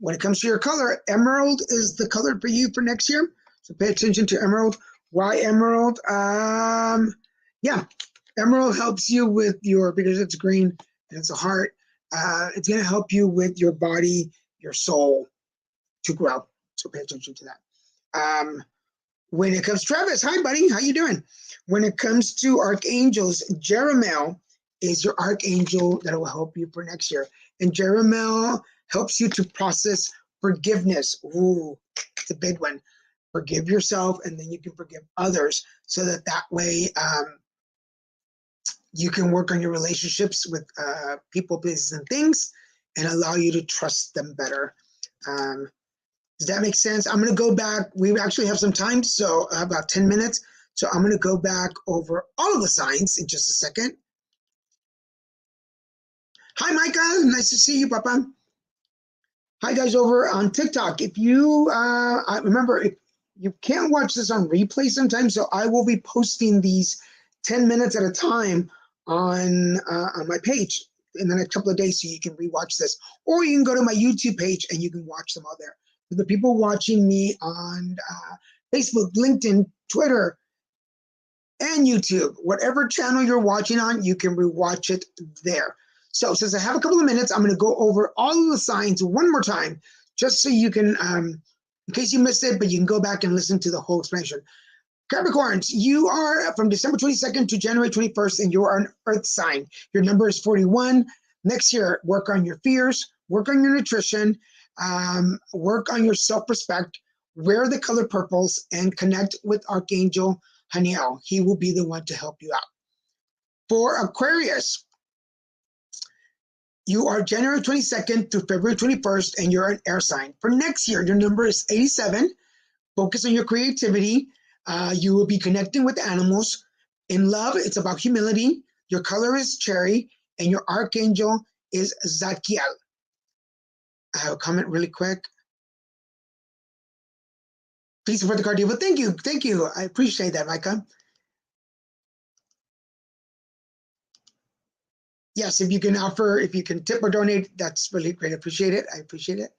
When it comes to your color, emerald is the color for you for next year. So pay attention to emerald. Why emerald? Emerald helps you with because it's green and it's a heart. It's going to help you with your body, your soul to grow. So pay attention to that. When it comes to Travis, hi buddy, how you doing? When it comes to archangels, Jeremiel is your archangel that will help you for next year. And Jeremiel helps you to process forgiveness. Ooh, it's a big one. Forgive yourself, and then you can forgive others, so that way You can work on your relationships with people, places, and things, and allow you to trust them better. Does that make sense? I'm going to go back. We actually have some time, so about 10 minutes. So I'm going to go back over all of the signs in just a second. Hi, Micah. Nice to see you, Papa. Hi, guys, over on TikTok. If you, remember, if you can't watch this on replay sometimes, so I will be posting these 10 minutes at a time on my page in the next couple of days so you can rewatch this. Or you can go to my YouTube page and you can watch them all there. For the people watching me on Facebook, LinkedIn, Twitter, and YouTube, whatever channel you're watching on, you can rewatch it there. So since I have a couple of minutes, I'm going to go over all of the signs one more time, just so you can, in case you missed it, but you can go back and listen to the whole explanation. Capricorns, you are from December 22nd to January 21st, and you are an earth sign. Your number is 41. Next year, work on your fears, work on your nutrition, work on your self-respect, wear the color purples, and connect with Archangel Haniel. He will be the one to help you out. For Aquarius, you are January 22nd through February 21st, and you're an air sign. For next year, your number is 87. Focus on your creativity. You will be connecting with animals. In love, it's about humility. Your color is cherry, and your archangel is Zadkiel. I have a comment really quick. Please support the card Divo. Thank you. Thank you. I appreciate that, Micah. Yes, if you can tip or donate, that's really great. I appreciate it. I appreciate it.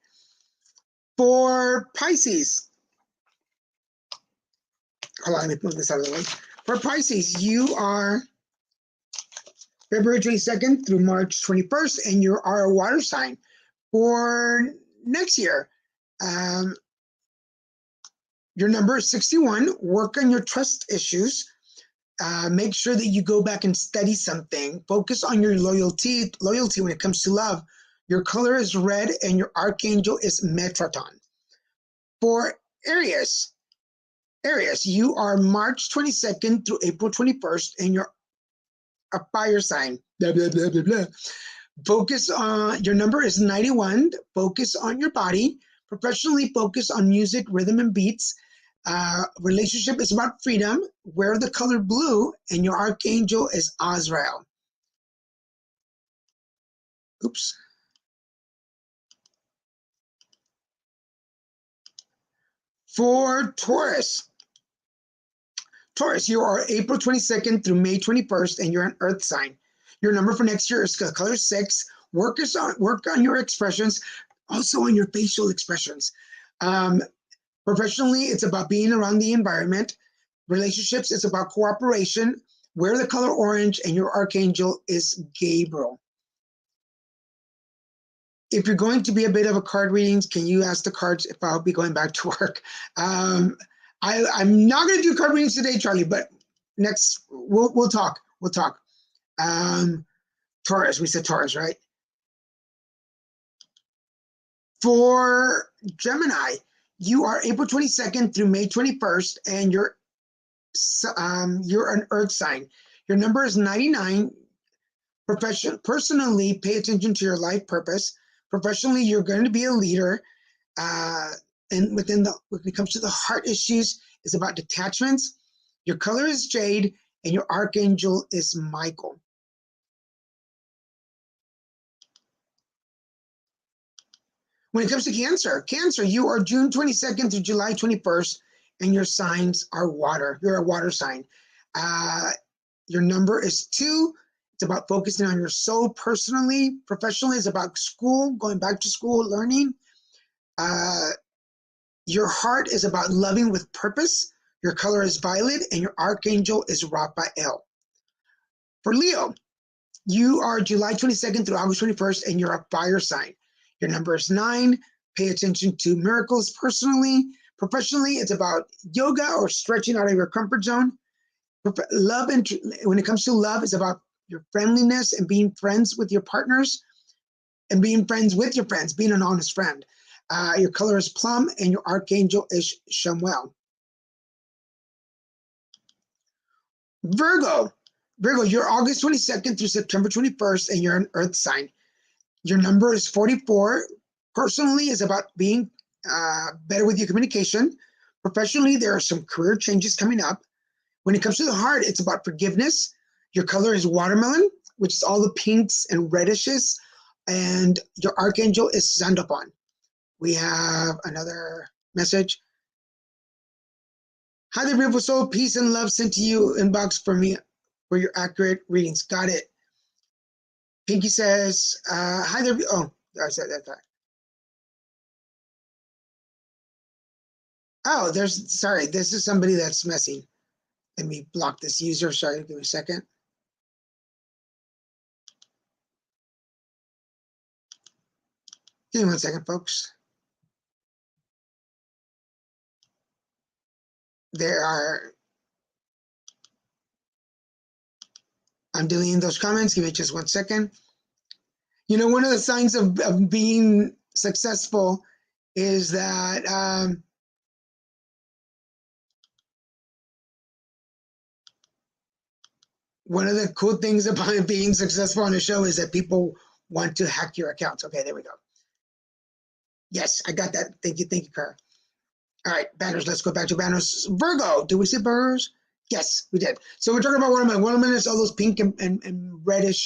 For Pisces, hold on, let me move this out of the way. For Pisces, you are February 22nd through March 21st, and you are a water sign. For next year, your number is 61. Work on your trust issues. Make sure that you go back and study something. Focus on your loyalty when it comes to love. Your color is red, and your archangel is Metatron. For Aries, you are March 22nd through April 21st, and you're a fire sign. Blah, blah, blah, blah, blah. Focus on, your number is 91. Focus on your body. Professionally, focus on music, rhythm, and beats. Relationship is about freedom. Wear the color blue, and your archangel is Azrael. Oops. For Taurus, you are April 22nd through May 21st, and you're an earth sign. Your number for next year is color 6. Work on your expressions, also on your facial expressions. Professionally, it's about being around the environment. Relationships, it's about cooperation. Wear the color orange, and your archangel is Gabriel. If you're going to be a bit of a card readings, can you ask the cards if I'll be going back to work? I'm not going to do card readings today, Charlie, but next we'll talk. We'll talk. Taurus, we said Taurus, right? For Gemini, you are April 22nd through May 21st, and you're an earth sign. Your number is 99. Personally, pay attention to your life purpose. Professionally, you're going to be a leader. And when it comes to the heart issues, it's about detachments. Your color is Jade, and your archangel is Michael. When it comes to Cancer, you are June 22nd through July 21st, and your signs are water. You're a water sign. Your number is 2. It's about focusing on your soul personally. Professionally, it's about school, going back to school, learning. Your heart is about loving with purpose. Your color is violet, and your archangel is Raphael. For Leo, you are July 22nd through August 21st, and you're a fire sign. Your number is 9. Pay attention to miracles personally. Professionally, it's about yoga or stretching out of your comfort zone. Love, and when it comes to love, it's about your friendliness and being friends with your partners and being friends with your friends, being an honest friend. Your color is plum, and your archangel is Chamuel. Virgo, Virgo, you're August 22nd through September 21st, and you're an earth sign. Your number is 44. Personally, is about being better with your communication. Professionally, there are some career changes coming up. When it comes to the heart, it's about forgiveness. Your color is watermelon, which is all the pinks and redishes. And your archangel is Zandapon. We have another message. Hi there, beautiful soul. Peace and love sent to you inbox for me for your accurate readings. Got it. Pinky says, hi there. Oh, I said that. Oh, sorry, this is somebody that's messing. Let me block this user. Sorry, give me a second. Give me 1 second, folks. I'm deleting those comments. Give me just 1 second. You know, one of the signs of being successful is that one of the cool things about being successful on the show is that people want to hack your accounts. Okay, there we go. Yes, I got that. Thank you, Kara. All right, banners. Let's go back to banners. Virgo, did we see banners? Yes, we did. So we're talking about watermelon. Watermelon is all those pink and reddish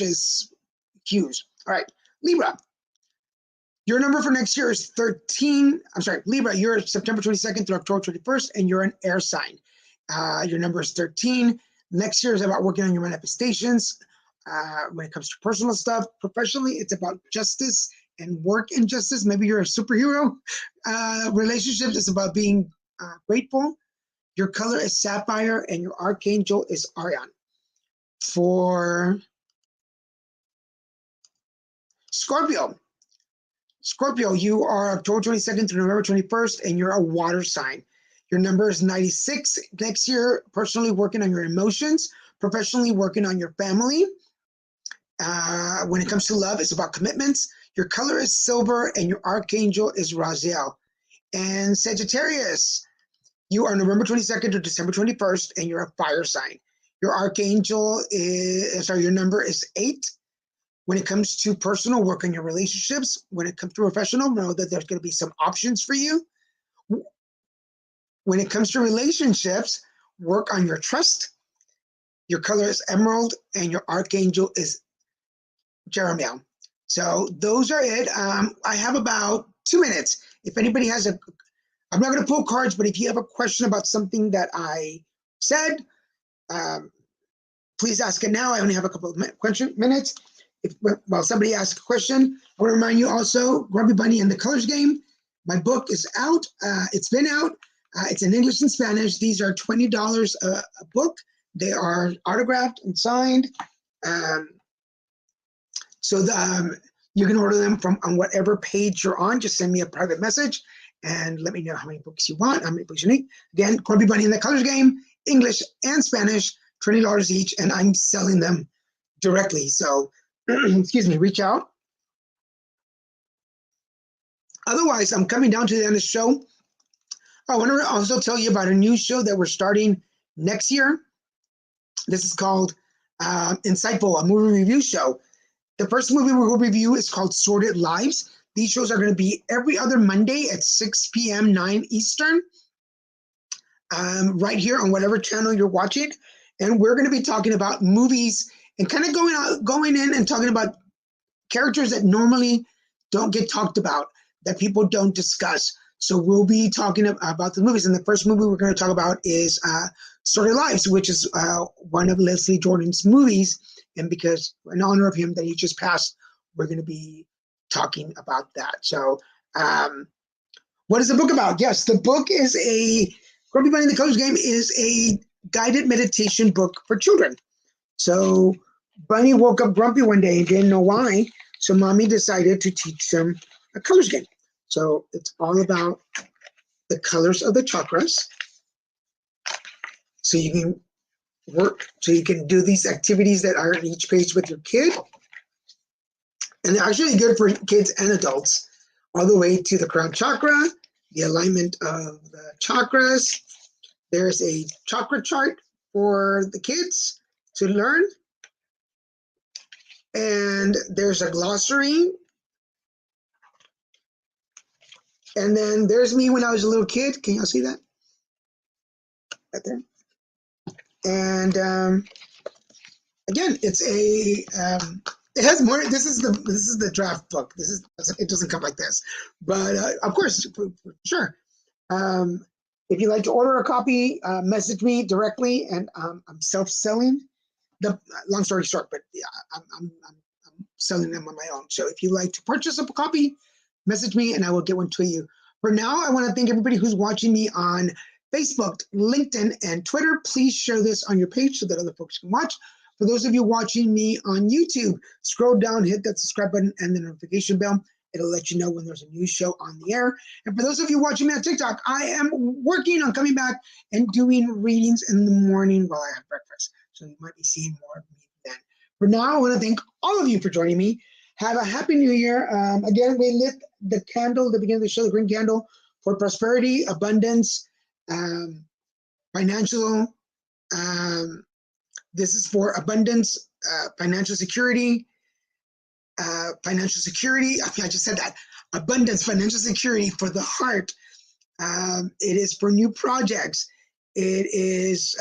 hues. All right, Libra. Your number for next year is 13. I'm sorry, Libra, you're September 22nd through October 21st, and you're an air sign. Your number is 13. Next year is about working on your manifestations. When it comes to personal stuff, professionally, it's about justice and work and justice. Maybe you're a superhero. Relationships, it's about being grateful. Your color is sapphire, and your archangel is Arion. For Scorpio, you are October 22nd through November 21st, and you're a water sign. Your number is 96. Next year, personally working on your emotions, professionally working on your family. When it comes to love, it's about commitments. Your color is silver, and your archangel is Raphael. And Sagittarius, you are November 22nd to December 21st, and you're a fire sign. Your your number is 8. When it comes to personal, work on your relationships. When it comes to professional, know that there's going to be some options for you. When it comes to relationships, work on your trust. Your color is emerald, and your archangel is Jeremiah. So those are it. I have about 2 minutes. If anybody has I'm not going to pull cards, but if you have a question about something that I said, please ask it now. I only have a couple of minutes. While somebody asks a question, I want to remind you also, Grumpy Bunny and the Colors Game. My book is out. It's been out. It's in English and Spanish. These are $20 a book. They are autographed and signed. You can order them on whatever page you're on. Just send me a private message and let me know how many books you want, how many books you need. Again, Grumpy Bunny and the Colors Game, English and Spanish, $20 each, and I'm selling them directly. So, excuse me, reach out. Otherwise, I'm coming down to the end of the show. I want to also tell you about a new show that we're starting next year. This is called Insightful, a movie review show. The first movie we will review is called Sordid Lives. These shows are going to be every other Monday at 6 p.m., 9 Eastern, right here on whatever channel you're watching. And we're going to be talking about movies and kind of going in and talking about characters that normally don't get talked about, that people don't discuss. So we'll be talking about the movies. And the first movie we're going to talk about is Sordid Lives, which is one of Leslie Jordan's movies. And because in honor of him that he just passed, we're going to be talking about that. So what is the book about? Yes, the book is Grumpy Bunny and the Colors Game is a guided meditation book for children. So Bunny woke up grumpy one day and didn't know why. So Mommy decided to teach them a colors game. So it's all about the colors of the chakras. So you can do these activities that are on each page with your kid. And they're actually good for kids and adults, all the way to the crown chakra, the alignment of the chakras. There's a chakra chart for the kids to learn. And there's a glossary. And then there's me when I was a little kid. Can y'all see that? Right there. And again, it's a it has more. This is the draft book. It doesn't come like this, but of course, for sure. If you'd like to order a copy, message me directly, and I'm self-selling. Long story short, but yeah, I'm selling them on my own. So if you'd like to purchase a copy, message me and I will get one to you. For now, I want to thank everybody who's watching me on Facebook, LinkedIn, and Twitter. Please share this on your page so that other folks can watch. For those of you watching me on YouTube, scroll down, hit that subscribe button and the notification bell. It'll let you know when there's a new show on the air. And for those of you watching me on TikTok, I am working on coming back and doing readings in the morning while I have breakfast. So you might be seeing more of me then. For now, I want to thank all of you for joining me. Have a happy new year. Again, we lit the candle at the beginning of the show, the green candle, for prosperity, abundance, financial. This is for abundance, financial security, I just said that. Abundance, financial security for the heart. It is for new projects. It is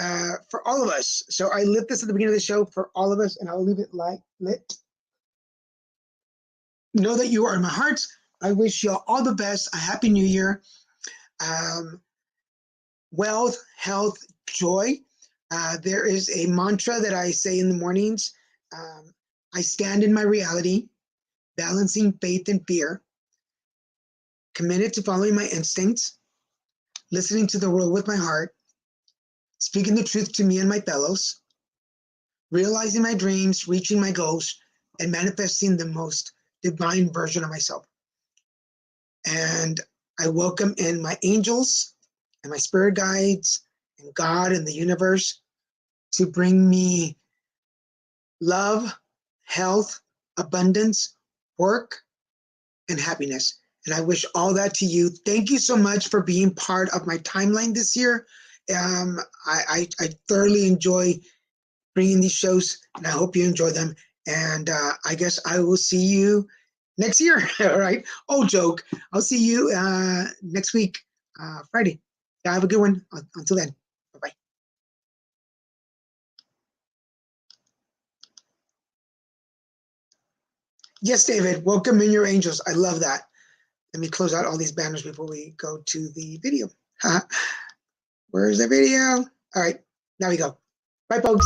for all of us. So I lit this at the beginning of the show for all of us, and I'll leave it lit. Know that you are in my heart. I wish you all the best. A happy new year. Wealth, health, joy. There is a mantra that I say in the mornings. I stand in my reality, balancing faith and fear, committed to following my instincts, listening to the world with my heart, speaking the truth to me and my fellows, realizing my dreams, reaching my goals, and manifesting the most divine version of myself. And I welcome in my angels and my spirit guides and God and the universe to bring me love, health, abundance, work, and happiness. And I wish all that to you. Thank you so much for being part of my timeline this year. I thoroughly enjoy bringing these shows, and I hope you enjoy them. And I guess I will see you next year. All right. Oh, joke. I'll see you next week, Friday. Yeah, have a good one. Until then, bye-bye. Yes, David, welcome in your angels. I love that. Let me close out all these banners before we go to the video. Where's the video? All right, now we go. Bye, folks.